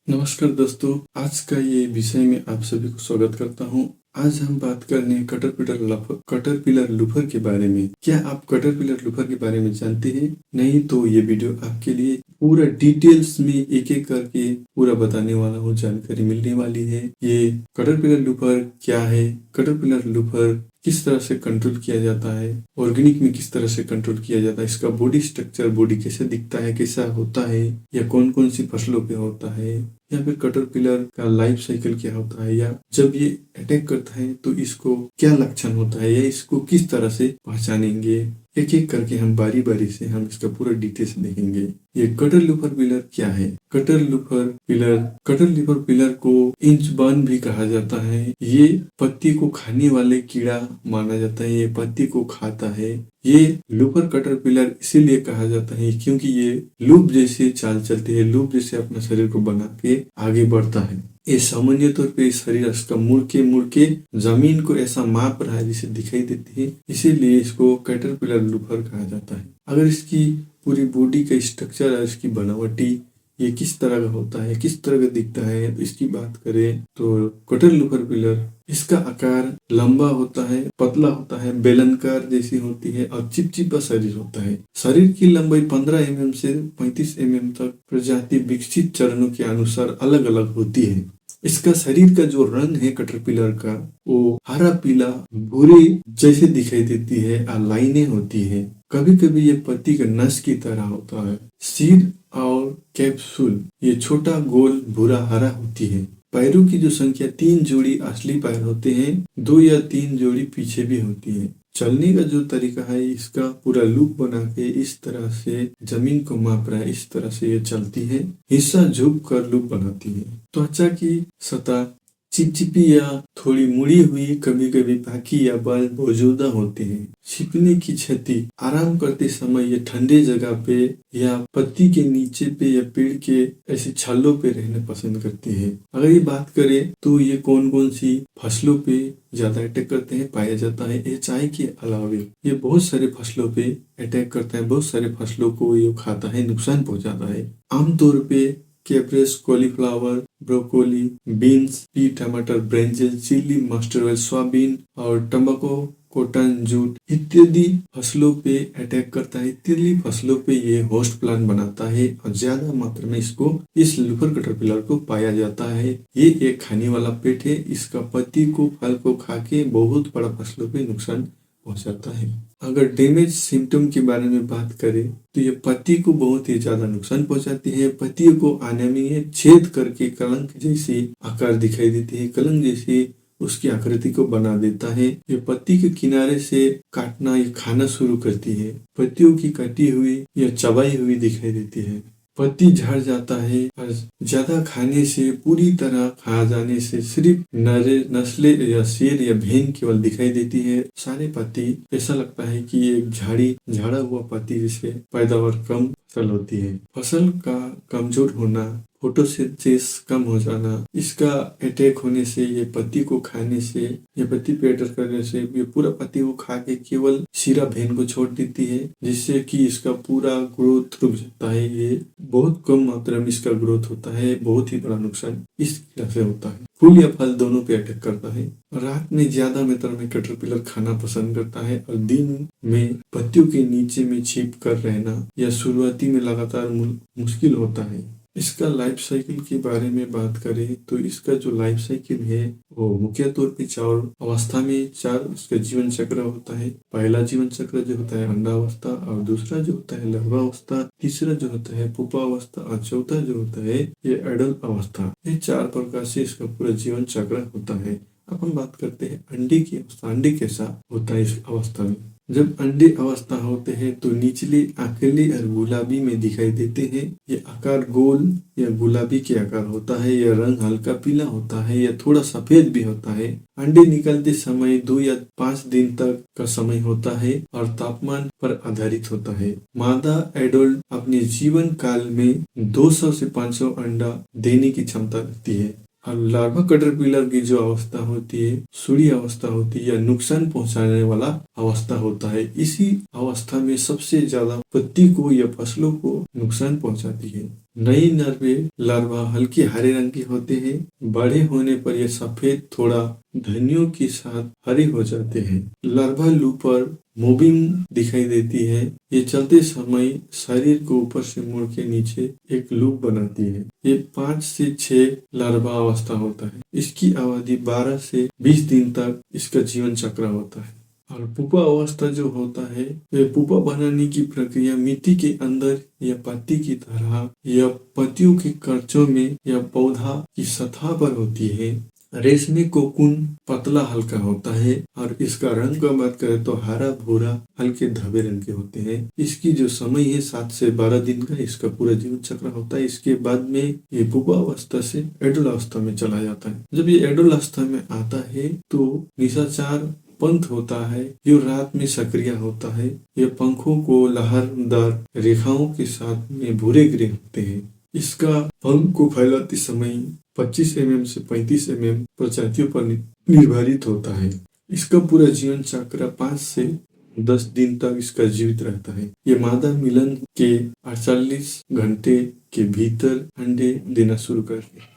नमस्कार दोस्तों, आज का ये विषय में आप सभी को स्वागत करता हूँ। आज हम बात करने कटरपिलर लूफर के बारे में। क्या आप कटरपिलर लूफर के बारे में जानते हैं? नहीं तो ये वीडियो आपके लिए पूरा डिटेल्स में एक एक करके पूरा बताने वाला हूँ, जानकारी मिलने वाली है। ये कटरपिलर लूफर क्या है, कटरपिलर लूफर किस तरह से कंट्रोल किया जाता है, ऑर्गेनिक में किस तरह से कंट्रोल किया जाता है, इसका बॉडी स्ट्रक्चर, बॉडी कैसे दिखता है, कैसा होता है, या कौन कौन सी फसलों पे होता है, या फिर कटरपिलर का लाइफ साइकिल क्या होता है, या जब ये अटैक करता है तो इसको क्या लक्षण होता है, या इसको किस तरह से पहचानेंगे। एक एक करके हम बारी बारी से हम इसका पूरा डिटेल्स देखेंगे। ये कटरलूफर पिलर क्या है? कटरलूफर पिलर को इंचबर्म भी कहा जाता है। ये पत्ती को खाने वाले कीड़ा माना जाता है, ये पत्ती को खाता है। ये लूफर कटरपिलर इसीलिए कहा जाता है क्योंकि ये लूप जैसे चाल चलती है, लूप जैसे अपना शरीर को बना के आगे बढ़ता है। ये सामान्य तौर पे शरीर इसका मुड़ के जमीन को ऐसा माप रहा है जिसे दिखाई देती है, इसीलिए इसको कैटरपिलर लूफर कहा जाता है। अगर इसकी पूरी बॉडी का स्ट्रक्चर और इसकी बनावटी ये किस तरह का होता है, किस तरह का दिखता है, तो इसकी बात करें तो कटरलूफर पिलर इसका आकार लंबा होता है, पतला होता है, बेलनकार जैसी होती है और चिपचिपा शरीर होता है। शरीर की लंबाई 15 mm से 35 mm तक प्रजाति विकसित चरणों के अनुसार अलग अलग होती है। इसका शरीर का जो रंग है कटरपिलर का, वो हरा पीला भूरे जैसे दिखाई देती है और लाइनें होती है। कभी कभी ये पत्ती का नस की तरह होता है। सिर और कैप्सूल ये छोटा गोल भूरा हरा होती है। पैरों की जो संख्या 3 जोड़ी असली पैर होते हैं, 2 या 3 जोड़ी पीछे भी होती है। चलने का जो तरीका है, इसका पूरा लूप बना के इस तरह से जमीन को माप रहा है, इस तरह से ये चलती है। हिस्सा झुक कर लूप बनाती है। त्वचा की सतह चिपचिपी या थोड़ी मुड़ी हुई, कभी कभी बाकी या बाल मौजूदा होते हैं। छिपने की क्षति, आराम करते समय ये ठंडे जगह पे या पत्ती के नीचे पे या पेड़ के ऐसे छालों पे रहना पसंद करती है। अगर ये बात करें तो ये कौन कौन सी फसलों पे ज्यादा अटैक करते हैं पाया जाता है। ये चाय के अलावे ये बहुत सारे फसलों पे अटैक करता है, बहुत सारे फसलों को ये खाता है, नुकसान पहुंचाता है। आमतौर पे कैप्रेस, कॉलीफ्लावर, ब्रोकोली, बीन्स, पी, टमाटर, brinjal, chilli, mustard oil, soybean और टम्बाको, कॉटन, जूट इत्यादि फसलों पे अटैक करता है। इत्यादि फसलों पे ये होस्ट प्लांट बनाता है और ज्यादा मात्रा में इस लूफर कटरपिलर को पाया जाता है। ये एक खाने वाला पेट है। इसका पत्ती को, फल को खा के बहुत बड़ा फसलों पे नुकसान पहुंचाता है। अगर डैमेज सिम्टम के बारे में बात करें तो ये पत्ती को बहुत ही ज्यादा नुकसान पहुंचाती है। पत्तियों को आने में छेद करके कलंक जैसी आकार दिखाई देती है, कलंक जैसी उसकी आकृति को बना देता है। ये पत्ती के किनारे से काटना या खाना शुरू करती है। पत्तियों की कटी हुई या चबाई हुई दिखाई देती है। पत्ती झड़ जाता है और ज्यादा खाने से, पूरी तरह खा जाने से सिर्फ नस्ले या शेर या भेड़ केवल दिखाई देती है। सारे पत्ती ऐसा लगता है कि एक झाड़ा हुआ पत्ती जिससे पैदावार कम फसल होती है। फसल का कमजोर होना, फोटोसिंथेसिस कम हो जाना, इसका अटैक होने से, ये पत्ती को खाने से, ये पत्ती पे अटैक करने से ये पूरा पत्ती को खा के केवल सिरा भेन को छोड़ देती है, जिससे कि इसका पूरा ग्रोथ रुक जाता है। ये बहुत कम मात्रा में इसका ग्रोथ होता है। बहुत ही बड़ा नुकसान इस तरह से होता है। फूल या फल दोनों पे अटैक करता है। रात में ज्यादा मात्रा में कैटरपिलर खाना पसंद करता है और दिन में पत्तियों के नीचे में छिप कर रहना या शुरुआती में लगातार मुश्किल होता है। इसका लाइफ साइकिल के बारे में बात करें तो इसका जो लाइफ साइकिल है वो मुख्य तौर पे 4 अवस्था में 4 इसका जीवन चक्र होता है। पहला जीवन चक्र जो होता है अंडावस्था, और दूसरा जो होता है larvaवस्था, तीसरा जो होता है पुपावस्था, और चौथा जो होता है ये एडल्ट अवस्था। ये 4 प्रकार से इसका पूरा जीवन चक्र होता है। अब हम बात करते हैं अंडे की अवस्था। अंडे कैसा होता है इस अवस्था में? जब अंडे अवस्था होते हैं तो निचले आंकड़े और गुलाबी में दिखाई देते हैं। ये आकार गोल या गुलाबी के आकार होता है। यह रंग हल्का पीला होता है या थोड़ा सफेद भी होता है। अंडे निकलते समय 2 या 5 दिन तक का समय होता है और तापमान पर आधारित होता है। मादा एडल्ट अपने जीवन काल में 200 से 500 अंडा देने की क्षमता रखती है। और लार्वा कैटरपिलर की जो अवस्था होती है, सूड़ी अवस्था होती है या नुकसान पहुंचाने वाला अवस्था होता है। इसी अवस्था में सबसे ज्यादा पत्ती को या फसलों को नुकसान पहुंचाती है। नई नर्वे लार्वा हल्के हरे रंग के होते हैं। बड़े होने पर ये सफेद थोड़ा धनियों के साथ हरे हो जाते हैं। लार्वा लूपर मूविंग दिखाई देती है। ये चलते समय शरीर को ऊपर से मुड़ के नीचे एक लूप बनाती है। ये 5 से 6 लार्वा अवस्था होता है। इसकी अवधि 12 से 20 दिन तक इसका जीवन चक्र होता है। और पुपा अवस्था जो होता है, वे पुपा बनाने की प्रक्रिया मिट्टी के अंदर या पत्ती की तरह या पत्तियों के कर्चों में या पौधा की सतह पर होती है। रेशमी कोकून पतला हल्का होता है और इसका रंग का बात करें तो हरा भूरा हल्के धब्बे रंग के होते हैं। इसकी जो समय है 7 से 12 दिन का इसका पूरा जीवन चक्र होता है। इसके बाद में ये पुपा अवस्था से एडल्ट अवस्था में चला जाता है। जब ये एडल्ट अवस्था में आता है तो निशाचर पंथ होता है। ये रात में सक्रिय होता है। ये पंखों को लहरदार रेखाओं के साथ में भूरे ग्रे होते हैं। इसका पंख को फैलाते समय 25 mm से 35 mm प्रजातियों पर निर्धारित होता है। इसका पूरा जीवन चक्र 5 से 10 दिन तक इसका जीवित रहता है। ये मादा मिलन के 48 घंटे के भीतर अंडे देना शुरू करते हैं।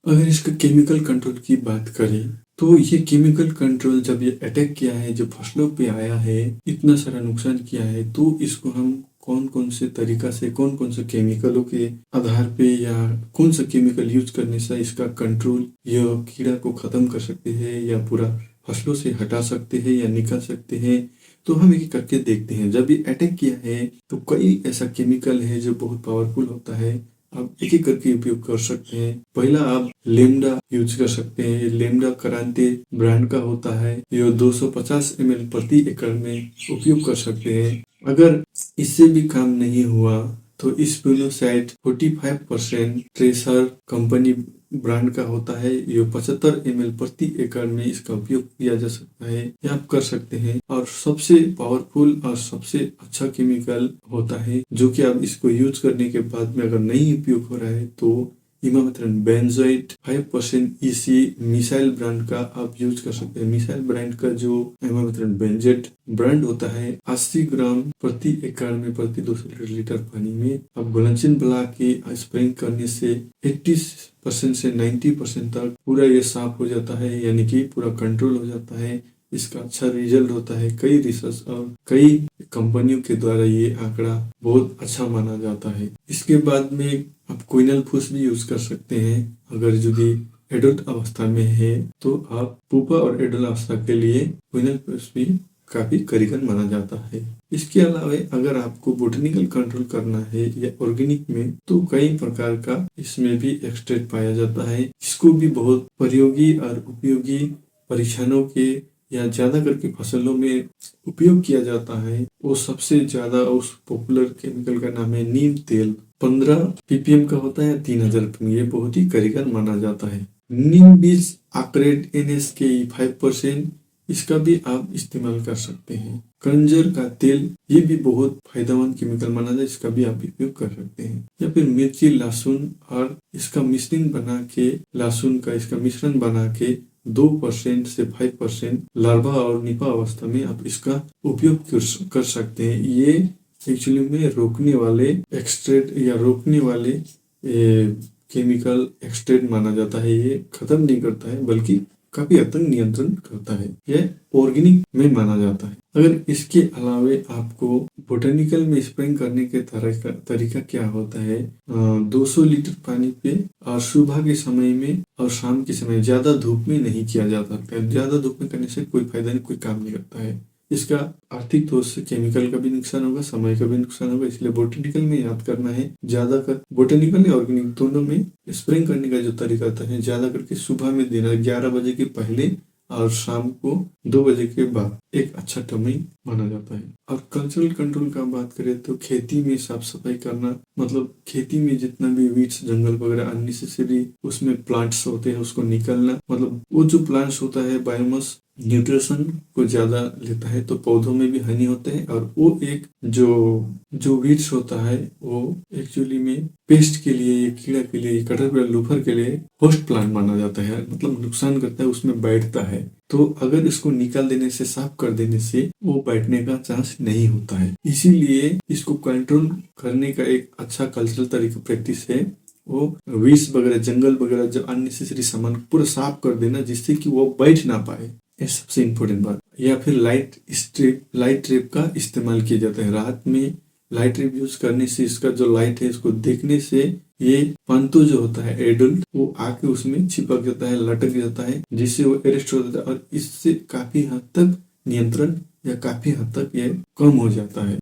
अगर इसका केमिकल कंट्रोल की बात करें तो ये केमिकल कंट्रोल जब ये अटैक किया है, जो फसलों पे आया है, इतना सारा नुकसान किया है, तो इसको हम कौन कौन से तरीका से, कौन कौन से केमिकलों के आधार पे या कौन सा केमिकल यूज करने से इसका कंट्रोल या कीड़ा को खत्म कर सकते हैं या पूरा फसलों से हटा सकते हैं या निकाल सकते हैं, तो हम एक करके देखते हैं। जब ये अटैक किया है तो कई ऐसा केमिकल है जो बहुत पावरफुल होता है। आप एक एक करके उपयोग कर सकते हैं। पहला आप लेमडा यूज कर सकते हैं। लेमडा क्रांति ब्रांड का होता है। ये 250 ml प्रति एकड़ में उपयोग कर सकते हैं। अगर इससे भी काम नहीं हुआ तो स्पिनोसाइड 45% ट्रेसर कंपनी ब्रांड का होता है। ये 75 ml प्रति एकड़ में इसका उपयोग किया जा सकता है, ये आप कर सकते हैं। और सबसे पावरफुल और सबसे अच्छा केमिकल होता है जो कि आप इसको यूज करने के बाद में अगर नहीं उपयोग हो रहा है तो इमामेथ्रिन बेंजोएट 5% EC मिसाइल ब्रांड का आप यूज कर सकते हैं। मिसाइल ब्रांड का जो इमामेथ्रिन बेंजोएट ब्रांड होता है 80 ग्राम प्रति एकड़ में प्रति 200 लीटर पानी में आप घुलनशील मिला के स्प्रेइंग करने से 80% से 90% तक पूरा ये साफ हो जाता है, यानी कि पूरा कंट्रोल हो जाता है। इसका अच्छा रिजल्ट होता है। कई रिसर्च और कई कंपनियों के द्वारा ये आंकड़ा बहुत अच्छा माना जाता है। इसके बाद में आप क्विनल फूस भी यूज कर सकते हैं। अगर यदि एडल्ट अवस्था में है तो आप पुपा और एडल्ट अवस्था के लिए क्विनल फूस भी काफी कारगर माना जाता है। इसके अलावा अगर आपको बोटनिकल कंट्रोल करना है या ऑर्गेनिक में, तो कई प्रकार का इसमें भी एक्सट्रैक्ट पाया जाता है। इसको भी बहुत प्रयोगी और उपयोगी परीक्षणों के या ज्यादा करके फसलों में उपयोग किया जाता है। वो सबसे ज्यादा उस पॉपुलर केमिकल का नाम है नीम तेल। 15 ppm का होता है, 3000 ppm। ये बहुत ही कारगर माना जाता है। नीम बीज आक्रेट NSK 5%, इसका भी आप इस्तेमाल कर सकते हैं। कंजर का तेल, ये भी बहुत फायदेमंद केमिकल माना जाए, इसका भी आप उपयोग कर सकते हैं। या फिर मिर्ची लहसुन और इसका मिश्रण बना के, लहसुन का इसका मिश्रण बना के 2% से 5% लार्वा और निपा अवस्था में आप इसका उपयोग कर सकते हैं। ये एक्चुअली में रोकने वाले एक्सट्रैक्ट या रोकने वाले केमिकल एक्सट्रैक्ट माना जाता है। ये खत्म नहीं करता है बल्कि काफी हद तक नियंत्रण करता है। यह ऑर्गेनिक में माना जाता है। अगर इसके अलावे आपको बोटेनिकल में स्प्रेइंग करने के तरीका क्या होता है, 200 लीटर पानी पे और सुबह के समय में और शाम के समय, ज्यादा धूप में नहीं किया जाता है। ज्यादा धूप में करने से कोई फायदा नहीं, कोई काम नहीं करता है। इसका आर्थिक तौर से केमिकल का भी नुकसान होगा, समय का भी नुकसान होगा। इसलिए बोटेनिकल में याद करना है, ज्यादातर बोटेनिकल या ऑर्गेनिक दोनों में स्प्रेइंग करने का जो तरीका होता है, ज्यादा करके सुबह में देना, 11 बजे के पहले और शाम को 2 बजे के बाद एक अच्छा टाइमिंग माना जाता है। और कल्चरल कंट्रोल का बात करें तो खेती में साफ सफाई करना, मतलब खेती में जितना भी वीड्स, जंगल वगैरह अननेसेसरी उसमें प्लांट्स होते हैं उसको निकालना। मतलब वो जो प्लांट्स होता है बायोमास न्यूट्रिशन को ज्यादा लेता है, तो पौधों में भी हानि होता है। और वो एक जो वीड्स होता है वो एक्चुअली में पेस्ट के लिए, ये कीड़ा के लिए, कैटरपिलर लूफर के लिए होस्ट प्लांट माना जाता है, मतलब नुकसान करता है, उसमें बैठता है। तो अगर इसको निकाल देने से, साफ कर देने से वो बैठने का चांस नहीं होता है। इसीलिए इसको कंट्रोल करने का एक अच्छा कल्चरल तरीका, प्रैक्टिस है वो वीड्स वगैरह, जंगल वगैरह, जो अननेसेसरी सामान पूरा साफ कर देना, जिससे कि वो बैठ ना पाए। ये सबसे इम्पोर्टेंट बात। या फिर लाइट ट्रैप का इस्तेमाल किया जाता है। रात में लाइट ट्रैप यूज करने से, इसका जो लाइट है इसको देखने से ये पंतु जो होता है एडल्ट, वो आके उसमें चिपक जाता है, लटक जाता है, जिससे वो अरेस्ट हो जाता है। और इससे काफी हद तक नियंत्रण या काफी हद तक ये कम हो जाता है।